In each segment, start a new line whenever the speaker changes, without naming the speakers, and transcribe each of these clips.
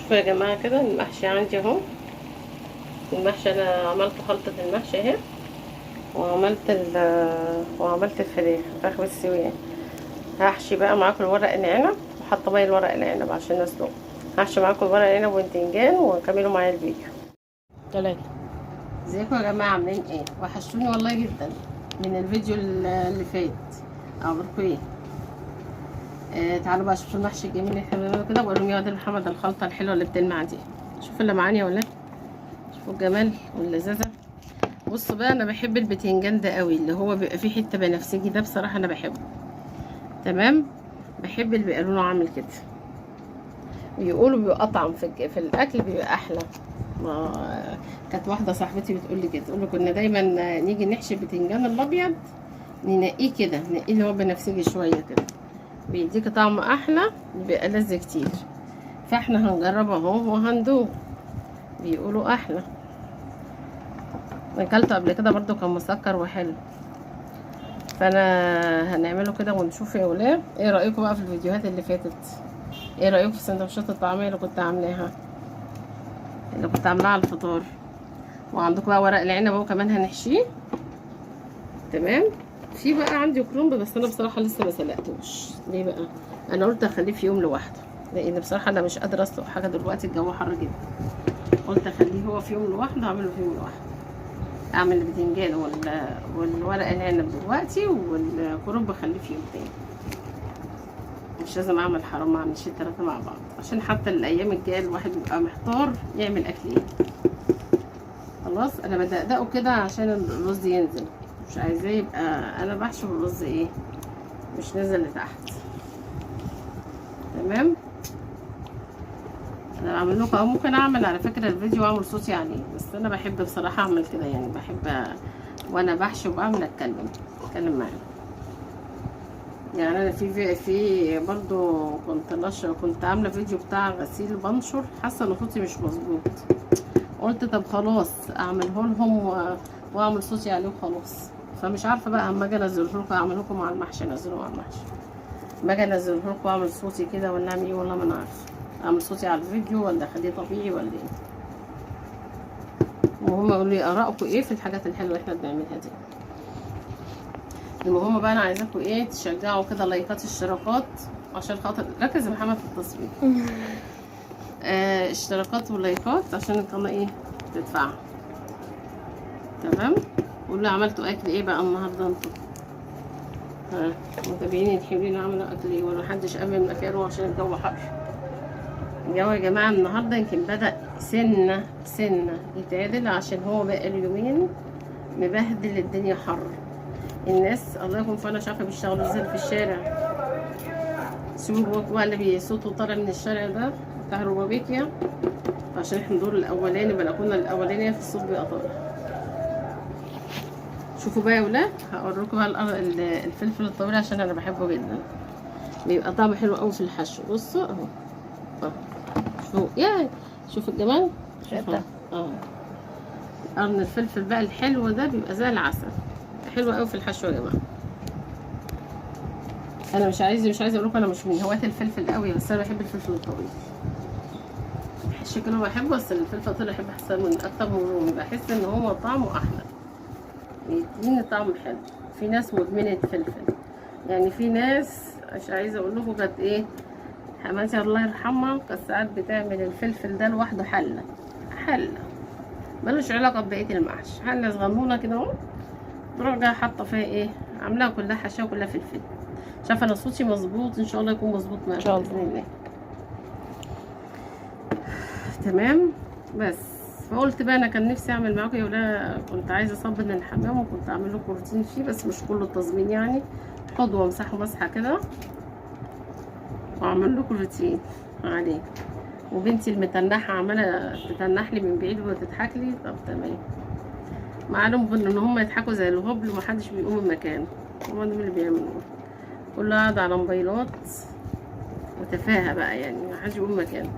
شوفوا يا جماعه كده المحشي عندي اهو. المحشي انا عملت خلطه المحشي اهي، وعملت الفراخ بالسويه. هحشي بقى معاكم الورق العنب، وحاطه ميه الورق العنب عشان اسلقه. هحشي معاكم الورق العنب والبتنجان، وكملوا معايا الفيديو. 3. ازيكم يا جماعه، عاملين ايه؟ وحشتوني والله جدا من الفيديو اللي فات. اخباركم ايه؟ تعالوا بقى شوفوا المحشي الجميل اللي احنا بنعمله كده، وقولوا لي يا واد محمد الخلطه الحلوه اللي بتلمع دي. شوفوا اللي معايا ولا؟ شوفوا الجمال واللذاذه. بصوا بقى، انا بحب البتنجان ده قوي، اللي هو بيبقى فيه حته بنفسجي ده، بصراحه انا بحبه. تمام. بحب اللي بيبقى لونه عامل كده، بيقولوا بيبقى اطعم في الاكل، بيبقى احلى. ما كانت واحده صاحبتي بتقول لي كده، تقول لي كنا دايما نيجي نحشي البتنجان الابيض، ننقيه كده، ننقيه اللي هو بنفسجي شويه كده، بيديك طعم احلى، بيبقى لذ كتير. فاحنا هنجربه اهو وهندوق، بيقولوا احلى. اكلته قبل كده برضو، كان مسكر وحلو. فانا هنعمله كده ونشوف يا ولاد. ايه رايكم بقى في الفيديوهات اللي فاتت؟ ايه رايكم في سندوتشات الطعميه اللي كنت عاملاها، على الفطار؟ وعندكم بقى ورق العنب اهو كمان هنحشيه. تمام. في بقى عندي كرنب، بس انا بصراحه لسه ما سلقتوش. ليه بقى؟ انا قلت اخليه في يوم لوحده، لان بصراحه انا مش قادره اسلق حاجه دلوقتي، الجو حر جدا. قلت اخليه هو في يوم لوحده، اعمله في يوم لوحده. اعمل البتنجان والورق العنب دلوقتي، والكرنب اخليه في يوم تاني. مش لازم اعمل حرام، ما اعملش التلاته مع بعض، عشان حتى الايام الجايه الواحد بيبقى محتار يعمل اكل ايه. خلاص انا بدقدقه كده عشان الرز ينزل، مش عايزاه يبقى انا بحشو الرز ايه، مش نازل لتحت. تمام. انا بعمل لكم، او ممكن اعمل على فكره الفيديو واعمل صوتي عليه، بس انا بحب بصراحه اعمل كده، يعني بحب وانا بحشو وبعمل اتكلم معاكم. يعني انا في برضو كنت عامله فيديو بتاع غسيل بنشر، حاسه ان صوتي مش مظبوط. قلت طب خلاص اعمله لهم واعمل صوتي عليه وخلاص. فمش عارفه بقى، اما اجي انزله لكم اعمل لكم مع المحشي، انزله مع المحشي. اما اجي انزله لكم واعمل صوتي كده، ولا اعمل ايه؟ والله ما انا عارفه اعمل صوتي على الفيديو ولا اخليه طبيعي ولا ايه. المهم قولوا لي ارائكم ايه في الحاجات الحلوه اللي احنا بنعملها دي. المهم بقى، انا عايزاكم ايه، تشجعوا كده لايكات، اشتراكات، عشان خاطر ركز يا محمد في التصوير. اشتراكات ولايكات عشان القناه ايه تدفع. تمام. قولوا عملتوا اكل ايه بقى النهارده انتوا؟ متابعين الحلوين عملوا اكل ايه، ولا محدش قام مكانه عشان الجو حر؟ الجو يا جماعه النهارده يمكن بدأ سنه يتعدل، عشان هو بقى اليومين مبهدل الدنيا حر. الناس الله يكون في عونها، شايفه بيشتغلوا ازاي في الشارع. سيبوا بقى اللي صوته طالع من الشارع ده بتاع روبابيكيا، عشان احنا الدور الاولاني، بلكونه الاولانيه، في الصوت بيبقى طالع. شوفوا بقى يا ولاد، هوريكم بقى الفلفل الطويل، عشان انا بحبه جدا، بيبقى طعمه حلو قوي في الحشو. بصوا اهو، شوفوا الجمال. شوفوا قرن الفلفل بقى الحلو ده بيبقى زي العسل، حلو قوي في الحشو يا جماعه. انا مش عايزه اقول لكم انا مش من هواة الفلفل قوي، بس انا بحب الفلفل الطويل. الحشو كله بحبه، بس الفلفل الطويل بحب احسن من اكتر من الرومي، بحس ان هو طعمه احلى، بيديني طعم حلو. في ناس مدمنه فلفل، يعني في ناس مش عايزه اقول لكم كانت ايه، حماتي الله يرحمها كانت ساعات بتعمل الفلفل ده لوحده حله ملوش علاقه ببقيه المحشي، حله صغنونه كده اهو، تروح جايه حاطه فيها ايه، عاملاها كلها حشاوه كلها فلفل. شايفه انا صوتي مظبوط؟ ان شاء الله يكون مظبوط معاكم ان شاء الله باذن الله. تمام. بس فقلت بقى، انا كان نفسي اعمل معاكم يا ولاد، كنت عايزه اصبن الحمام، وكنت اعمل لكم روتين فيه، بس مش كله التصبين يعني، حضوه وامسحه مسحه كده، واعمل لكم روتين عليه. وبنتي المتنحه عماله تتنح لي من بعيد وتضحك لي. طب تمام، معلوم ان هم يضحكوا زي الهبل ومحدش بيقوم من مكانه، هم دول اللي بيعملوه، كله قاعد على موبايلات وتفاهه بقى، يعني محدش يقوم من مكانه.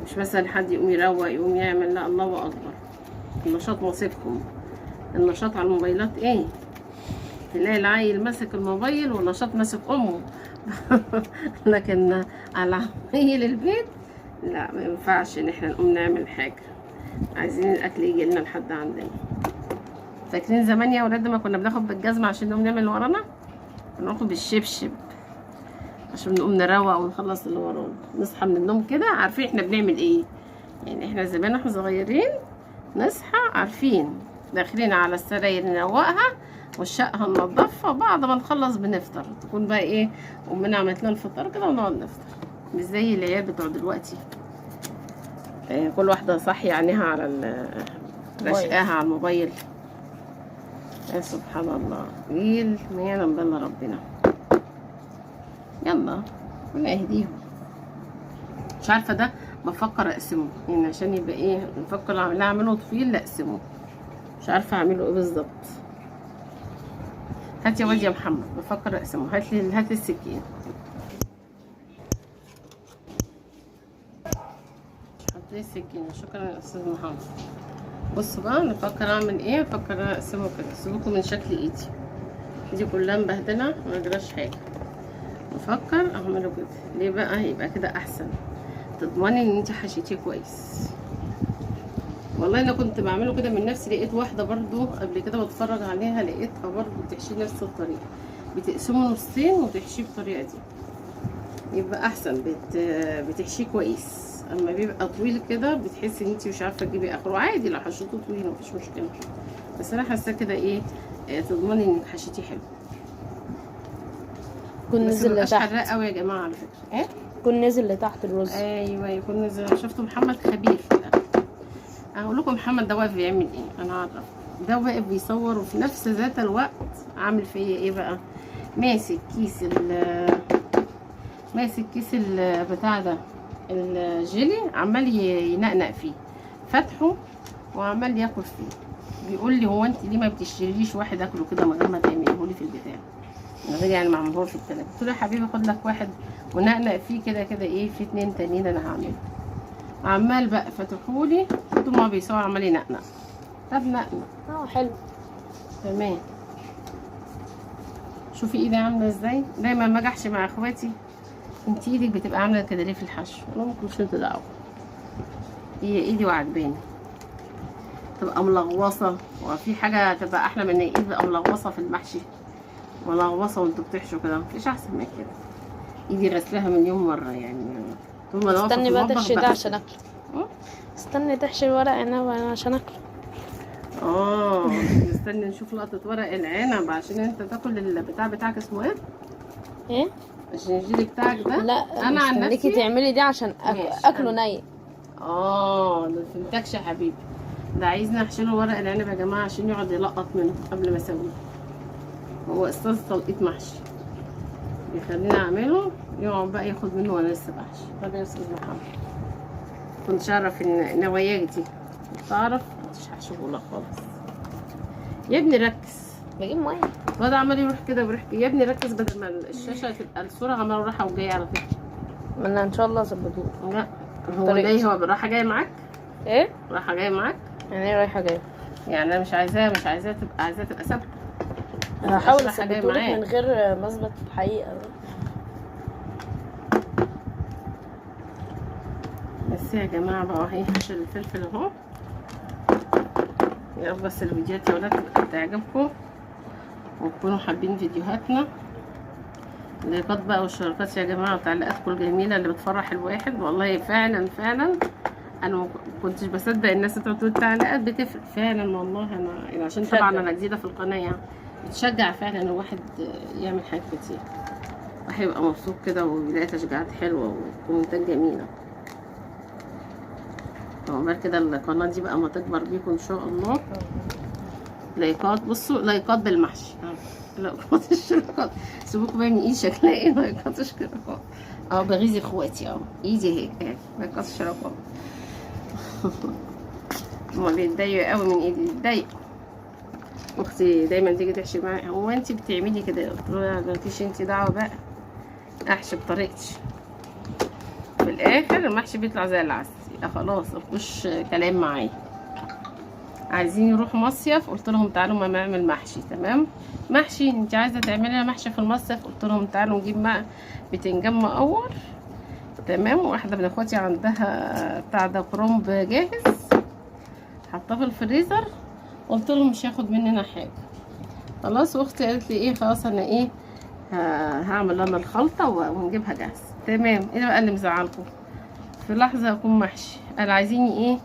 مش مثلا حد يقوم يروق يقوم يعمل، لا، الله اكبر. النشاط ماسكهم، النشاط على الموبايلات ايه، تلاقي العيل ماسك الموبايل والنشاط ماسك امه. لكن على عيل البيت لا ما ينفعش ان احنا نقوم نعمل حاجه، عايزين الاكل يجي لنا لحد عندنا. فاكرين زمان يا ولاد ما كنا بناخد بالجزمه عشان نقوم نعمل اللي ورانا؟ كنا ناخد بالشبشب عشان نقوم نروق ونخلص اللي ورانا. نصحى من النوم كده عارفين احنا بنعمل ايه، يعني احنا زمان واحنا صغيرين نصحى عارفين داخلين على السراير نروقها والشقه ننضفها، بعد ما نخلص بنفطر، تكون بقى ايه امنا عملت لنا الفطار كده ونقعد نفطر. مش زي العيال بتوع دلوقتي، كل واحده صاحيه عينيها على رشقاها على الموبايل. يا سبحان الله، جيل ما يعلم بالله ربنا. يلا ربنا يهديهم. مش عارفه ده بفكر اقسمه يعني عشان يبقى ايه، بفكر اعمله طويل لا اقسمه، مش عارفه اعمله ايه بالظبط. هات يا واد يا محمد، بفكر اقسمه. هات لي السكين. حط لي السكين. شكرا يا استاذ محمد. بصوا بقى نفكر اعمل ايه، بفكر اقسمه كده. سيبكم من شكل ايدي كلها مبهدله ما جراش حاجه. بفكر اعمله كده. ليه بقى؟ يبقى كده احسن، تضمني ان انت حشيتيه كويس. والله انا كنت بعمله كده من نفسي، لقيت واحده برضو قبل كده بتفرج عليها لقيتها برضو بتحشيه نفس الطريقه، بتقسمه نصين وتحشيه بالطريقه دي، يبقى احسن. بتحشيه كويس. اما بيبقى طويل كده بتحسي ان انت مش عارفه تجيبي اخره. عادي لو حشيته طويل مفيش مشكله، بس انا حاسه كده ايه، تضمني انك حشيتيه حلو.
يكون نزل لتحت
قوي يا جماعه على فكره. ايه
يكون نزل لتحت الرز.
ايوه يكون نزل. شفتوا محمد خبير في الاكل. اقول لكم محمد ده واقف بيعمل ايه، انا عارفه ده واقف بيصور وفي نفس ذات الوقت عامل فيا ايه بقى، ماسك كيس بتاع ده الجيلي، عمال ينقنق فيه، فاتحه وعمال ياكل فيه. بيقول لي هو انت ليه ما بتشتريليش واحد اكله كده من غير ما تعمله لي في البتاع، من غير يعني ما اعملهوش في التلاجة. قلت له يا حبيبي خد لك واحد ونقنق فيه كده كده، ايه في 2 تانيين انا هعمله. عمال بقى فتحولي طول ما بيصور عمال ينقنق. طب نقنق
حلو
تمام. شوفي ايدي عامله ازاي. دايما ما اجي مع اخواتي، انت ايدك بتبقى عامله كده ليه في الحشو؟ انا ممكن انت دعوه، هي ايدي وعجباني تبقى ملغوصه. وفي حاجه تبقى احلى من ان ايدي تبقى ملغوصه في المحشي، ملغوصه وانتوا بتحشوا كده، مفيش احسن من كده. ايدي غسلها مليون مره يعني. طول ما انا واقفه
استني بقى تحشي ده عشان اكله. استني تحشي الورق عنب عشان اكله.
نستني نشوف لقطه ورق العنب عشان انت تاكل البتاع بتاعك. اسمه ايه؟
ايه
الجنجيلي بتاعك ده؟
لا
انا عن نفسي
تعملي دي عشان اكله ني.
ما فهمتكش يا حبيبي. ده عايزني احشيله ورق العنب يا جماعه عشان يقعد يلقط منه قبل ما اسويه. هو استاذ تلقيط محشي، بيخليني اعمله يقعد بقى ياخد منه وانا لسه بحشي. طب يا استاذ محمد كنتش اعرف ان نواياك دي، كنت اعرف كنتش هحشيهولك خالص. يا ابني ركز.
بجيب ميه.
الواد عمال يروح كده ويروح يا ابني ركز، بدل ما الشاشه تبقى الصوره عماله رايحه وجايه على فكره.
ما انا ان شاء الله اظبطوه.
لا هو ليه هو رايحه جايه معاك؟
ايه
رايحه جايه معاك
يعني ايه رايحه جايه؟
يعني انا مش عايزاها تبقى، عايزاها تبقى ثابته.
هحاول اثبتهولك من غير ما اثبت الحقيقه.
بس يا جماعه بقى اهي حشر الفلفل اهو. يا رب بس الفيديوهات يا ولاد تبقى تعجبكم وتكونوا حابين فيديوهاتنا. اللايكات بقى والاشتراكات يا جماعه وتعليقاتكم الجميله اللي بتفرح الواحد. والله فعلا انا ما كنتش بصدق الناس اللي بتقول التعليقات بتفرق فعلا. والله انا يعني عشان طبعا انا جديده في القناه يعني بتشجع فعلا الواحد يعمل حاجات كتير، الواحد يبقى مبسوط كده ويلاقي تشجيعات حلوه وكومنتات جميله. عقبال كده القناه دي بقى ما تكبر بيكم ان شاء الله. لايكات، بصوا لايكات بالمحشي. لايكات اشتراكات. سيبوكوا بقى من ايدي شكلها ايه لايكات اشتراكات. بغيظ اخواتي ايدي هيك لايكات اشتراكات. هما بيتضايقوا قوي من ايدي، بيتضايقوا. اختي دايما تيجي تحشي معايا، هو انت بتعملي كده؟ قلت لها مالكيش انت دعوه بقى، احشي بطريقتي. في الاخر المحشي بيطلع زي العسل. خلاص مفيش كلام معايا. عايزين يروحوا مصيف، قلت لهم تعالوا ما نعمل محشي. تمام محشي، انت عايزه تعملي محشي في المصيف؟ قلت لهم تعالوا نجيب بتنجان مقور، تمام. واحده من اخواتي عندها بتاع ده كرومب جاهز حطاه في الفريزر، قلت لهم مش هياخد مننا حاجه خلاص. واختي قالت لي ايه خلاص انا ايه هعمل انا الخلطه ونجيبها جاهزه. تمام. ايه بقى اللي مزعلكم؟ في لحظه اكون محشي قال عايزيني ايه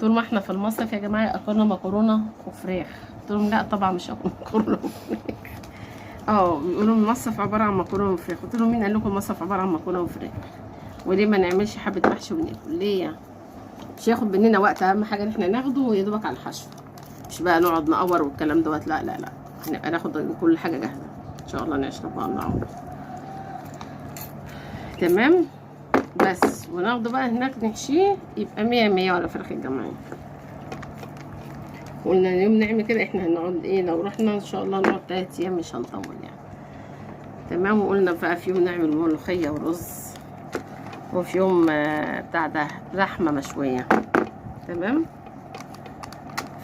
طول ما احنا في المصيف يا جماعه اكلنا مكرونه وفراخ. قلت لهم لا طبعا مش هاكل مكرونه وفراخ. بيقولوا المصيف عباره عن مكرونه وفراخ. قلت لهم مين قال لكم المصيف عباره عن مكرونه وفراخ؟ وليه ما نعملش حبه محشي وناكل؟ ليه يعني؟ مش هياخد مننا وقت، اهم حاجه ان احنا ناخده يا دوبك على الحشو، مش بقى نقعد نقور والكلام دوت. لا لا لا، هنبقى ناخد كل حاجه جاهزه ان شاء الله نشرب بقى النهارده. تمام. بس وناخده بقى هناك نحشيه يبقى 100 100 ولا فراخ الجماعيه. قلنا اليوم نعمل كده، احنا هنقعد ايه لو رحنا ان شاء الله نقعد 3 ايام مش هنطول يعني. تمام. وقلنا بقى في يوم نعمل ملوخيه ورز، وفي يوم بتاع ده لحمه مشويه. تمام.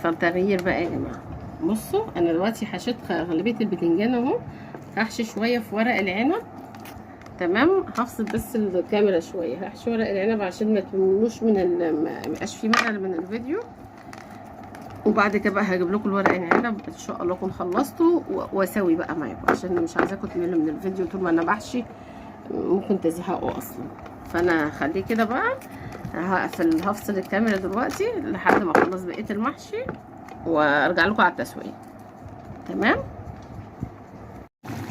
فالتغيير بقى يا جماعه. بصوا انا دلوقتي حشيت غالبيه البتنجان اهو، هحشي شويه في ورق العنب. تمام. هفصل بس الكاميرا شويه، هحشي ورق العنب عشان ما تملوش من ما يبقاش فيه ملل من الفيديو. وبعد كده بقى هجيب لكم الورق العنب ان شاء الله اكون خلصته واسوي بقى معاكم، عشان مش عايزاكم تملوا من الفيديو طول ما انا بحشي، ممكن تزهقوا اصلا. فانا هخليه كده بقى، هفصل الكاميرا دلوقتي لحد ما اخلص بقيه المحشي وارجع لكم على التسويه. تمام.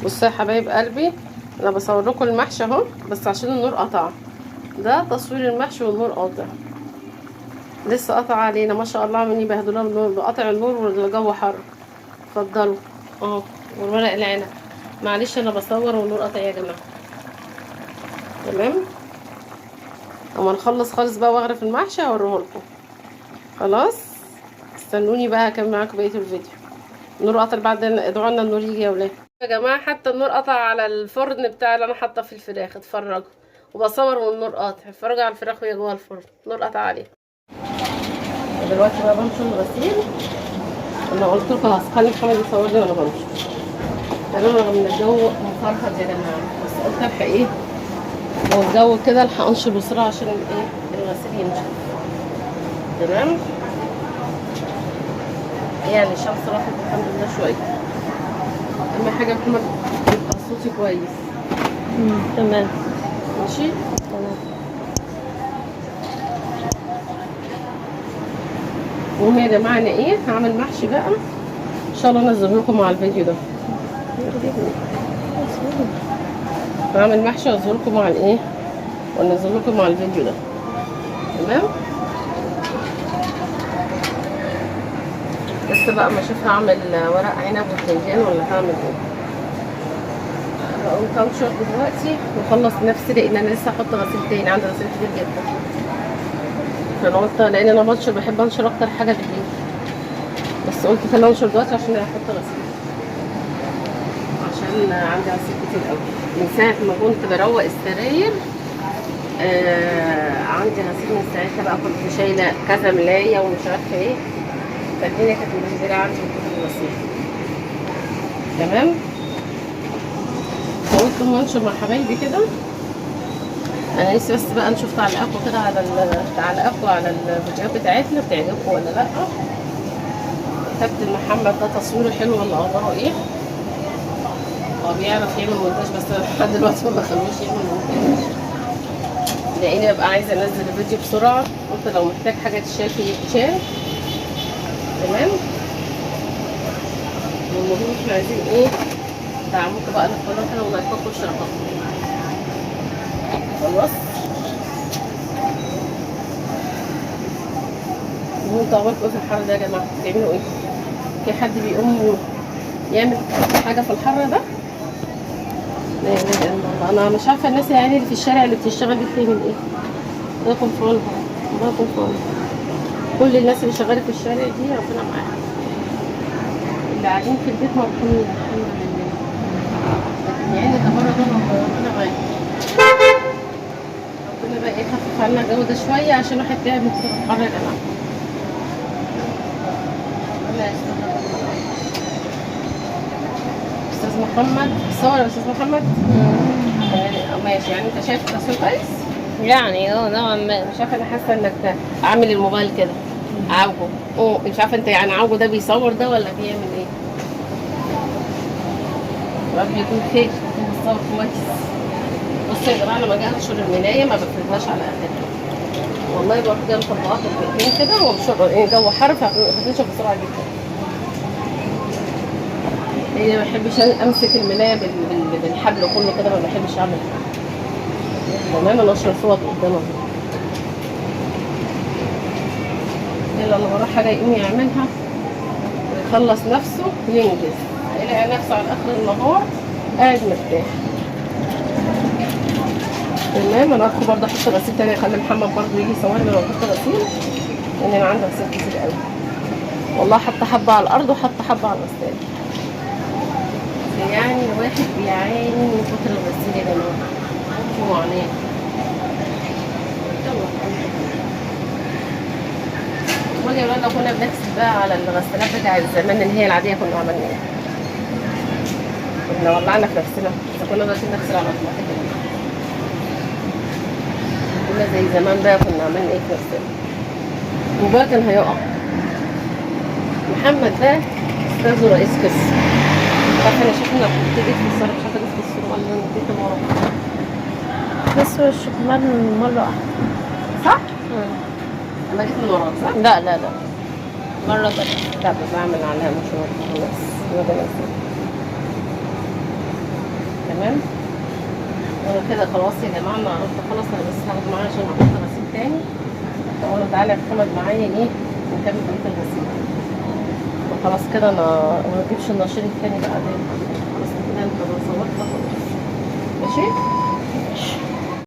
بصوا يا حبايب قلبي، انا بصور لكم المحشي اهو بس عشان النور قطع. ده تصوير المحشي والنور قاطع، لسه قطع علينا ما شاء الله، عمالين يبهدلونا بالنور، بقطع النور والجو حر. اتفضلوا اهو. والورق العنب معلش انا بصور والنور قاطع يا جماعه. تمام. اما نخلص خالص بقى واغرف المحشي هوريه لكم. خلاص استنوني بقى هكمل معاكم بقيه الفيديو. النور قطع، بعد ادعوا لنا النور يجي يا ولاد. يا جماعه حتى النور قطع على الفرن بتاع اللي انا حاطه فيه الفراخ، اتفرجوا. وبصور والنور قاطع، اتفرجوا على الفراخ وهي جوه الفرن النور قطع عليها. دلوقتي بقى بنشر الغسيل. انا قلت لكم هخلي محمد يصور لي وانا بنشر. تمام. رغم ان الجو مفرهد يا جماعه بس قلت الحق ايه والجو كده الحق انشر بسرعه عشان ايه الغسيل ينشف. تمام. يعني الشمس راحت الحمد لله شويه. اهم حاجه محمد يبقى صوتي كويس.
تمام.
ماشي.
تمام.
المهم يا جماعه انا ايه هعمل محشي بقى ان شاء الله انزله لكم مع الفيديو ده. هعمل محشي وانزله لكم مع الايه وانزله لكم مع الفيديو ده. تمام. بس بقى ما اشوف هعمل ورق عنب وبتنجان ولا هعمل ايه. هقوم كاوتشر دلوقتي واخلص نفسي لان انا لسه هحط غسيل تاني، عندي غسيل كتير جدا. فانا قلت لان انا بنشر بحب انشر اكتر حاجه بالليل، بس قلت خليني انشر دلوقتي عشان احط غسيل، عشان عندي غسيل كتير قوي من ساعه ما كنت بروق السراير. عندي غسيل من ساعتها بقى، كنت شايله كذا ملايه ومش عارفه ايه، فالدنيا كانت مبهدله عندي من كتر الغسيل. تمام. فقلت اما انشر مع حبايبي كده. انا نفسي بس بقى نشوف تعليقاتكم كده على الفيديوهات بتاعتنا، بتعجبكم ولا لا. كابتن محمد ده تصويره حلو ولا اخباره ايه؟ هو بيعرف يعمل مونتاج بس لحد دلوقتي ما بخلوش يعمل مونتاج، لاني ببقى عايزه انزل الفيديو بسرعه. قلت لو محتاج حاجه تتشاف يتشاف. تمام. والمهم احنا عايزين ايه دعموكوا بقى للقناه ولايكاتكم واشتراكاتكم. خلاص. وانتوا عملتوا ايه في الحر ده يا جماعه؟ بتعملوا ايه؟ في حد بيقوم يعمل حاجه في الحر ده؟ لا اله الا الله. انا مش عارفه الناس يعني اللي في الشارع اللي بتشتغل دي بتعمل ايه. الله يكون في عونهم، الله يكون في عونهم. كل الناس اللي شغاله في الشارع دي ربنا معاها، اللي قاعدين في البيت مرحومين الحمد لله. يعني ده بره دول ربنا معاهم. ربنا بقى يخفف عنا الجو ده شويه عشان الواحد تعب من كتر الحر يا جماعه. ربنا يستر. استاذ محمد صور يا استاذ محمد. ماشي. يعني انت شايف التصوير كويس؟
يعني نوعا ما.
مش عارفه، انا حاسه انك عامل الموبايل كده عوجه. مش عارفه انت يعني عوجه ده بيصور ده ولا بيعمل ايه؟ رب يكون خير، يكون بيصور كويس. بصوا يا جماعه، لما اجي انشر الملايه ما بفردهاش على اخرها، والله بروح جايه مطبقات الخيطين كده وانشر. جو حر فبتنشر بسرعه جدا. هي ما بحبش امسك الملايه بالحبل كله كده، ما بحبش اعمل تمام. انشر صوت قدامها الا لما بروح حاجه يقوم يعملها ويخلص نفسه وينجز، يلاقي نفسه على اخر النهار قاعد مرتاح. تمام. انا هدخل برضه احط غسيل تاني، اخلي محمد برضه يجي يصورني لو احط غسيل، لان انا عندي غسيل كتير قوي والله. حاطه حبه على الارض وحاطه حبه على الغسالة. يعني الواحد بيعاني من كتر الغسيل يا جماعه، في معاناه. ودي يا ولاد لو كنا بنغسل بقى على الغسالات بتاع زمان اللي هي العاديه كنا عملنا ايه؟ كنا ولعنا في نفسنا، بس كنا دلوقتي بنغسل على اوتوماتيك. كنا زي زمان بقى كنا عملنا ايه في نفسنا؟ الموبايل كان هيقع. محمد ده استاذ ورئيس قسم. عارفه انا شفنا كنت جيت في الصاله، مش عارفه جيت في الصاله ولا انا جيت ورا.
بس الشوكولاته مرة واحدة.
صح؟ انا جيت من وراك صح؟
لا لا لا، مرة تانية.
لا بعمل عليها مشروع خلاص. تمام. وانا كده خلاص يا جماعه، انا قربت خلاص. انا بس هاخد معايا عشان احط غسيل تاني. وانا تعالى يا محمد معايا ايه نكمل بقيه الغسيل. وخلاص كده انا ما اجيبش النشير التاني بقى. بس كده انت صورت خلاص. ماشي؟